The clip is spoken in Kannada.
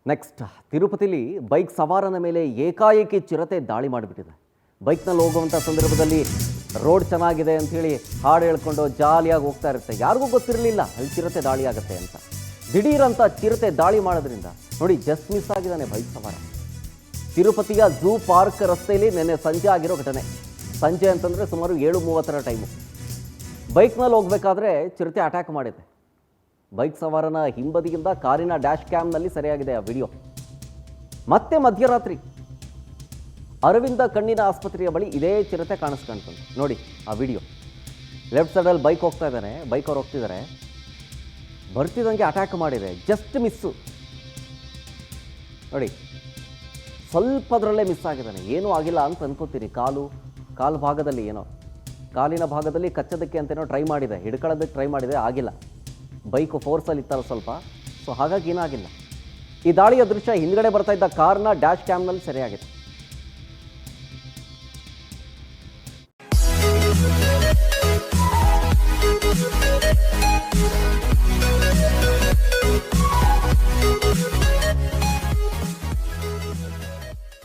ನೆಕ್ಸ್ಟ್ ತಿರುಪತಿಲಿ ಬೈಕ್ ಸವಾರನ ಮೇಲೆ ಏಕಾಏಕಿ ಚಿರತೆ ದಾಳಿ ಮಾಡಿಬಿಟ್ಟಿದೆ. ಬೈಕ್ನಲ್ಲಿ ಹೋಗುವಂಥ ಸಂದರ್ಭದಲ್ಲಿ ರೋಡ್ ಚೆನ್ನಾಗಿದೆ ಅಂಥೇಳಿ ಹಾಡು ಹೇಳ್ಕೊಂಡು ಜಾಲಿಯಾಗಿ ಹೋಗ್ತಾ ಇರುತ್ತೆ. ಯಾರಿಗೂ ಗೊತ್ತಿರಲಿಲ್ಲ ಅಲ್ಲಿ ಚಿರತೆ ದಾಳಿ ಆಗುತ್ತೆ ಅಂತ. ದಿಢೀರಂತ ಚಿರತೆ ದಾಳಿ ಮಾಡೋದ್ರಿಂದ ನೋಡಿ ಜಸ್ಟ್ ಮಿಸ್ ಆಗಿದ್ದಾನೆ ಬೈಕ್ ಸವಾರ. ತಿರುಪತಿಯ ಝೂ ಪಾರ್ಕ್ ರಸ್ತೆಯಲ್ಲಿ ನಿನ್ನೆ ಸಂಜೆ ಆಗಿರೋ ಘಟನೆ. ಸಂಜೆ ಅಂತಂದರೆ ಸುಮಾರು 7:30 ಟೈಮು. ಬೈಕ್ನಲ್ಲಿ ಹೋಗಬೇಕಾದ್ರೆ ಚಿರತೆ ಅಟ್ಯಾಕ್ ಮಾಡಿದೆ. ಬೈಕ್ ಸವಾರನ ಹಿಂಬದಿಯಿಂದ ಕಾರಿನ ಡ್ಯಾಶ್ ಕ್ಯಾಮ್ನಲ್ಲಿ ಸೆರೆಯಾಗಿದೆ ಆ ವಿಡಿಯೋ. ಮತ್ತೆ ಮಧ್ಯರಾತ್ರಿ ಅರವಿಂದ ಕಣ್ಣಿನ ಆಸ್ಪತ್ರೆಯ ಬಳಿ ಇದೇ ಚಿರತೆ ಕಾಣಿಸ್ಕೊಂತಂತೆ. ನೋಡಿ ಆ ವಿಡಿಯೋ. ಲೆಫ್ಟ್ ಸೈಡಲ್ಲಿ ಬೈಕ್ ಹೋಗ್ತಾ ಇದ್ದಾನೆ, ಬೈಕ್ ಅವ್ರು ಹೋಗ್ತಿದ್ದಾರೆ, ಬರ್ತಿದ್ದಂಗೆ ಅಟ್ಯಾಕ್ ಮಾಡಿದೆ. ಜಸ್ಟ್ ಮಿಸ್ಸು ನೋಡಿ, ಸ್ವಲ್ಪದರಲ್ಲೇ ಮಿಸ್ ಆಗಿದ್ದಾನೆ. ಏನೂ ಆಗಿಲ್ಲ ಅಂತ ಅನ್ಕೋತೀರಿ. ಕಾಲು ಭಾಗದಲ್ಲಿ ಏನೋ, ಕಾಲಿನ ಭಾಗದಲ್ಲಿ ಕಚ್ಚೋದಕ್ಕೆ ಅಂತೇನೋ ಟ್ರೈ ಮಾಡಿದೆ, ಹಿಡ್ಕೊಳ್ಳೋದಕ್ಕೆ ಟ್ರೈ ಮಾಡಿದೆ, ಆಗಿಲ್ಲ. ಬೈಕು ಫೋರ್ಸಲ್ಲಿ ಇತ್ತಲ್ಲ ಸ್ವಲ್ಪ, ಸೊ ಹಾಗಾಗಿ ಏನಾಗಿಲ್ಲ. ಈ ದಾಳಿಯ ದೃಶ್ಯ ಹಿಂದ್ಗಡೆ ಬರ್ತಾ ಇದ್ದ ಕಾರ್ನ ಡ್ಯಾಶ್ ಕ್ಯಾಮ್ನಲ್ಲಿ ಸೆರೆಯಾಗಿದೆ.